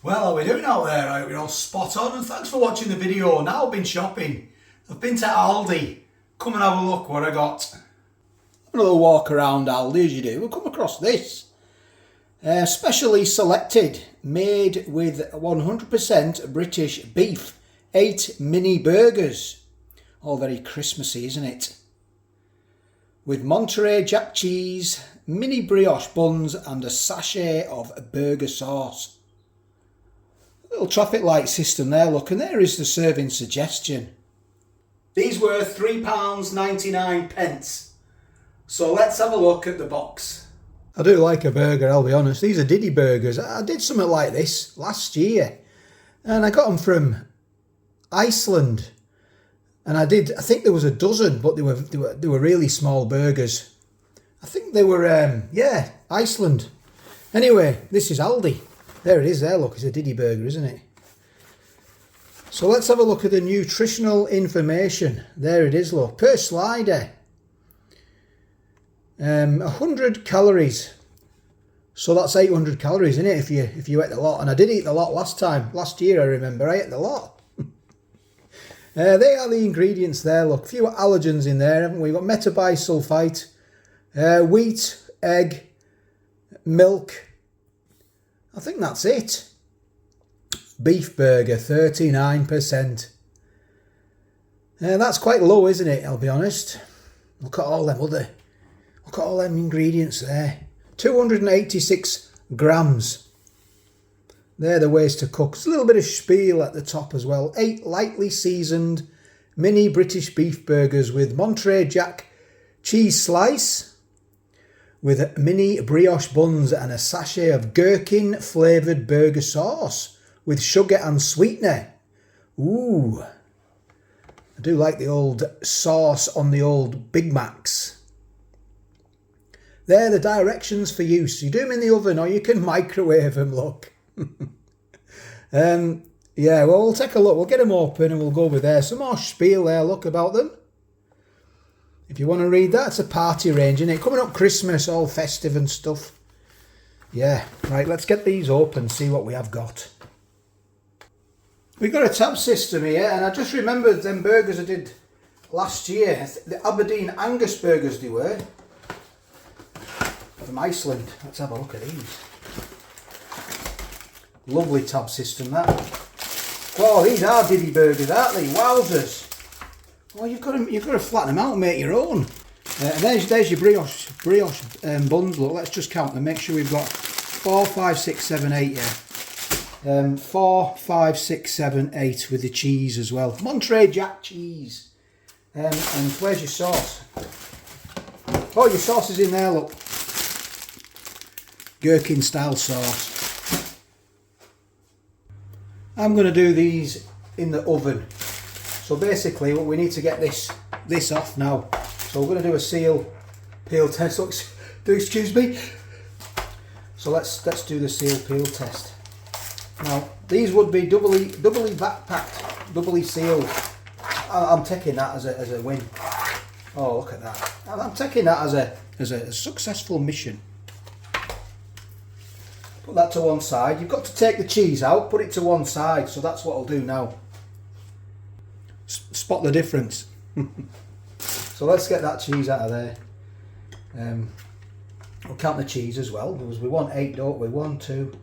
Well, how are we doing out there? I hope you're all spot on, and thanks for watching the video. Now I've been shopping. I've been to ALDI. Come and have a look what I got. A little walk around ALDI as you do. We'll come across this. Specially selected, made with 100% British beef. 8 mini burgers. All very Christmassy, isn't it? With Monterey Jack cheese, mini brioche buns and a sachet of burger sauce. Little traffic light system there, look, and there is the serving suggestion. These were £3.99. So let's have a look at the box. I do like a burger, I'll be honest. These are Diddy burgers. I did something like this last year, and I got them from Iceland. And I think there was a dozen, but they were really small burgers. I think they were, Iceland. Anyway, this is ALDI. There it is there, look, it's a Diddy burger, isn't it? So let's have a look at the nutritional information. There it is, look, per slider. 100 calories. So that's 800 calories, isn't it, if you ate a lot. And I did eat a lot last year I remember, I ate a lot. They are the ingredients there, look, a few allergens in there, haven't we? We've got metabisulfite, wheat, egg, milk. I think that's it. Beef burger, 39%. That's quite low, isn't it? I'll be honest. Look at all them ingredients there. 286 grams. They're the ways to cook. There's a little bit of spiel at the top as well. 8 lightly seasoned mini British beef burgers with Monterey Jack cheese slice, with mini brioche buns and a sachet of gherkin flavoured burger sauce with sugar and sweetener. Ooh, I do like the old sauce on the old Big Macs. There are the directions for use. You do them in the oven or you can microwave them, look. Well, we'll take a look. We'll get them open and we'll go over there. Some more spiel there, look, about them. If you want to read that, it's a party range, isn't it? Coming up Christmas, all festive and stuff. Yeah, right, let's get these open, see what we have got. We've got a tab system here, and I just remembered them burgers I did last year. The Aberdeen Angus burgers they were. From Iceland. Let's have a look at these. Lovely tab system, that. Wow, these are Diddy burgers, aren't they? Wowzers. Well, you've got to flatten them out and make your own. And there's your brioche buns. Look, let's just count them. Make sure we've got 4, 5, 6, 7, 8. Yeah, 4, 5, 6, 7, 8 with the cheese as well. Monterey Jack cheese. And where's your sauce? Oh, your sauce is in there. Look, gherkin style sauce. I'm going to do these in the oven. So basically, we need to get this off now. So we're going to do a peel test. Do excuse me. So let's do the seal peel test. Now these would be doubly backpacked, doubly sealed. I'm taking that as a win. Oh, look at that! I'm taking that as a successful mission. Put that to one side. You've got to take the cheese out, put it to one side. So that's what I'll do now. Spot the difference. So let's get that cheese out of there. We'll count the cheese as well, because we want 8, don't we? 1, 2,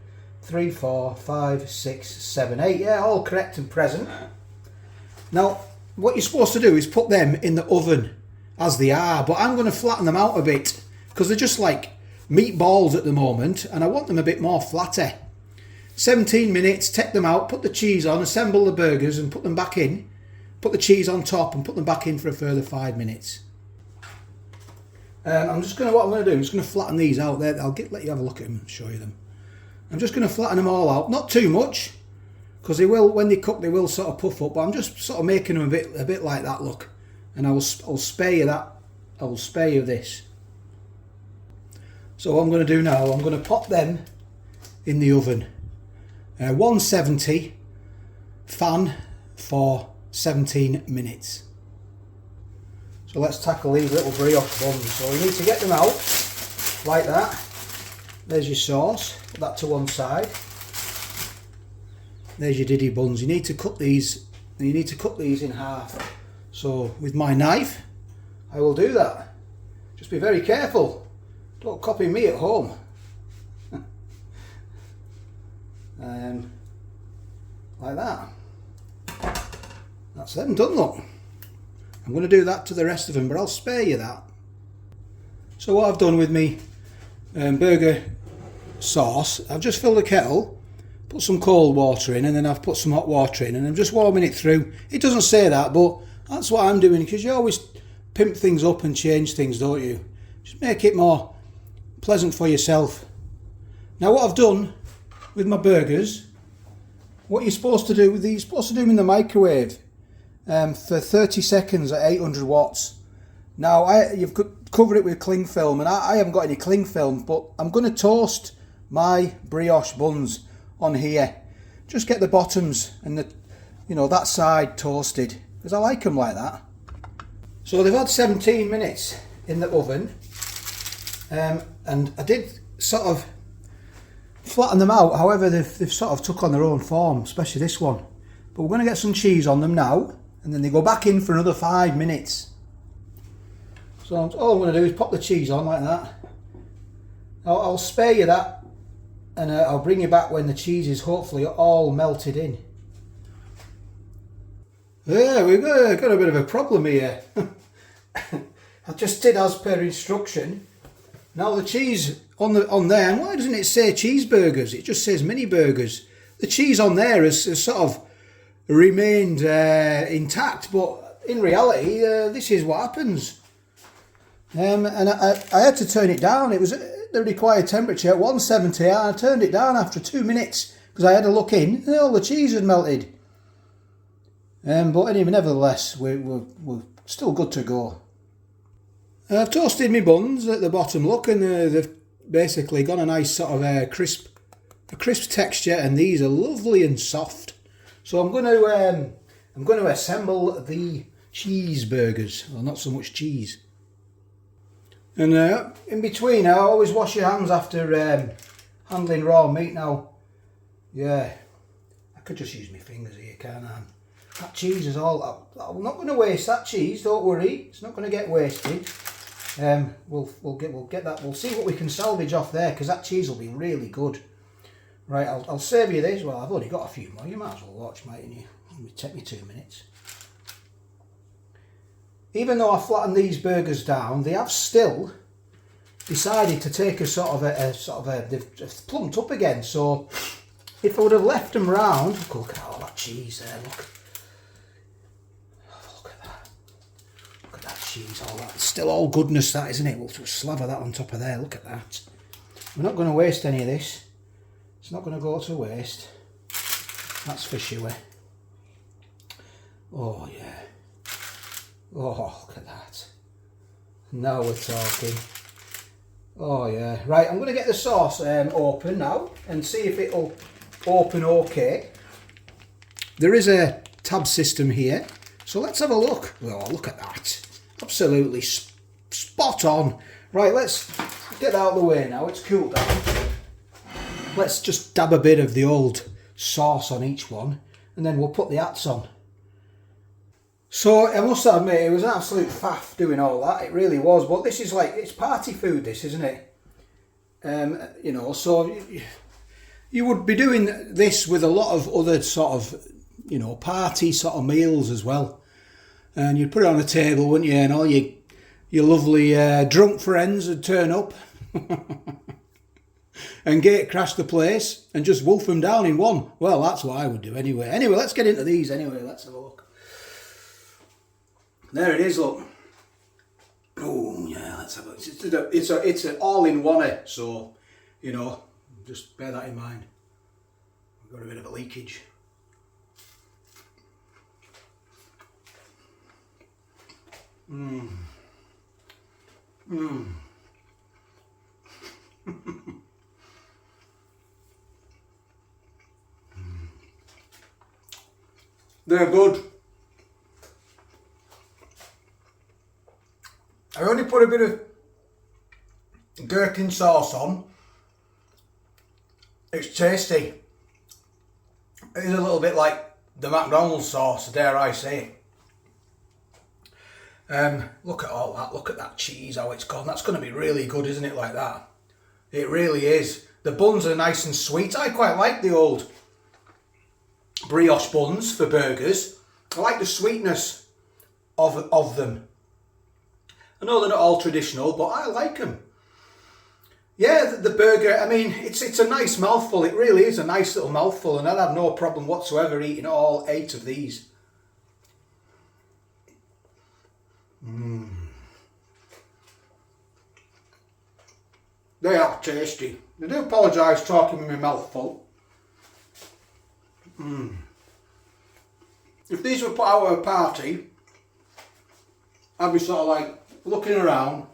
3, 4, 5, 6, 7, 8. Yeah, all correct and present. Now, what you're supposed to do is put them in the oven as they are, but I'm going to flatten them out a bit, because they're just like meatballs at the moment, and I want them a bit more flatter. 17 minutes, take them out, put the cheese on, assemble the burgers and put them back in. Put the cheese on top and put them back in for a further 5 minutes. What I'm going to do, I'm just going to flatten these out there. Let you have a look at them and show you them. I'm just going to flatten them all out, not too much, because they will, when they cook, they will sort of puff up. But I'm just sort of making them a bit like that, look. And I'll spare you that. I will spare you this. So what I'm going to do now, I'm going to pop them in the oven. 170 fan for 17 minutes. So let's tackle these little brioche buns. So we need to get them out like that. There's your sauce, put that to one side. there's your diddy buns. You need to cut these, and you need to cut these in half. So with my knife, I will do that. Just be very careful. Don't copy me at home. Like that. That's them done, look. I'm going to do that to the rest of them, but I'll spare you that. So what I've done with me burger sauce, I've just filled a kettle, put some cold water in, and then I've put some hot water in, and I'm just warming it through. It doesn't say that, but that's what I'm doing, because you always pimp things up and change things, don't you? Just make it more pleasant for yourself. Now what I've done with my burgers, what you're supposed to do with these, you're supposed to do them in the microwave for 30 seconds at 800 watts. Now you've covered it with cling film, and I haven't got any cling film, but I'm going to toast my brioche buns on here. Just get the bottoms and that side toasted, because I like them like that. So they've had 17 minutes in the oven, and I did sort of flatten them out. However, they've sort of took on their own form, especially this one. But we're going to get some cheese on them now, and then they go back in for another 5 minutes. So all I'm going to do is pop the cheese on like that. I'll spare you that, and I'll bring you back when the cheese is hopefully all melted in. Yeah, we've got a bit of a problem here. I just did as per instruction. Now the cheese on there, and why doesn't it say cheeseburgers? It just says mini burgers. The cheese on there has sort of remained intact, but in reality, this is what happens. And I had to turn it down. It was at the required temperature at 170, and I turned it down after 2 minutes because I had a look in, and all the cheese had melted. But anyway, nevertheless, we're still good to go. I've toasted my buns at the bottom, look, and they've basically got a nice sort of crisp texture, and these are lovely and soft. So I'm going to assemble the cheeseburgers. Well, not so much cheese. And in between, I always wash your hands after handling raw meat. Now, yeah, I could just use my fingers here, can't I? That cheese is all. I'm not going to waste that cheese. Don't worry, it's not going to get wasted. We'll get that. We'll see what we can salvage off there, because that cheese will be really good. Right, I'll save you this. Well, I've only got a few more. You might as well watch, mightn't you? It'll take me 2 minutes. Even though I flattened these burgers down, they have still decided to take they've plumped up again. So if I would have left them round, look at all that cheese there. Look at that. Look at that cheese. All that. It's still all goodness, that, isn't it? We'll just slather that on top of there. Look at that. We're not going to waste any of this. It's not going to go to waste. That's for sure. Oh yeah. Oh, look at that. Now we're talking. Oh yeah. Right, I'm going to get the sauce open now and see if it'll open okay. There is a tab system here, so let's have a look. Oh, look at that. Absolutely spot on. Right, let's get out of the way now. It's cooled down. Let's just dab a bit of the old sauce on each one, and then we'll put the hats on. So I must admit, it was an absolute faff doing all that. It really was. But this is like, it's party food, this, isn't it? So you would be doing this with a lot of other sort of, party sort of meals as well. And you'd put it on a table, wouldn't you? And all your lovely drunk friends would turn up and crash the place and just wolf them down in one. Well, that's what I would do anyway. Anyway, let's get into these anyway. Let's have a look. There it is, look. Oh yeah, let's have a look. It's an all-in-one, so just bear that in mind. We've got a bit of a leakage. They're good. I only put a bit of gherkin sauce on. It's tasty. It is a little bit like the McDonald's sauce, dare I say it. Look at all that, look at that cheese, how it's gone. That's going to be really good, isn't it, like that? It really is. The buns are nice and sweet. I quite like the old brioche buns for burgers. I like the sweetness of them. I know they're not all traditional, but I like them. Yeah, the burger, I mean, it's a nice mouthful. It really is a nice little mouthful, and I'd have no problem whatsoever eating all 8 of these. They are tasty. I do apologise talking with my mouth full. If these were put out at a party, I'd be sort of like looking around,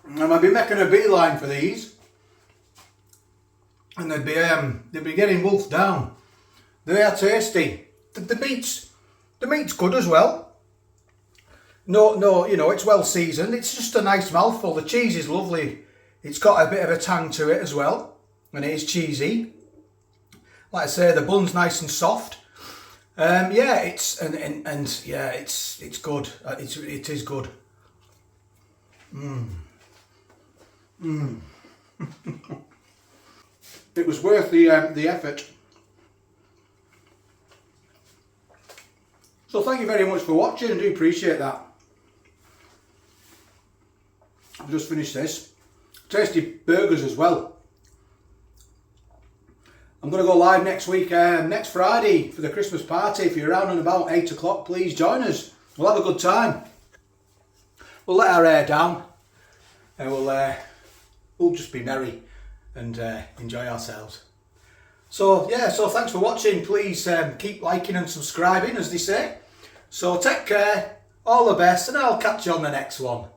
and I'd be making a beeline for these, and they'd be getting wolfed down. They are tasty. The meat's good as well. No, you know, it's well seasoned. It's just a nice mouthful. The cheese is lovely. It's got a bit of a tang to it as well, and it is cheesy. Like I say, the bun's nice and soft. Yeah, it's yeah, it's good. It is good. It was worth the effort. So thank you very much for watching. I do appreciate that. I've just finished this. Tasty burgers as well. I'm going to go live next week, next Friday for the Christmas party. If you're around and about 8 o'clock, please join us. We'll have a good time. We'll let our hair down, and we'll just be merry and enjoy ourselves. So yeah, so thanks for watching. Please keep liking and subscribing, as they say. So take care, all the best, and I'll catch you on the next one.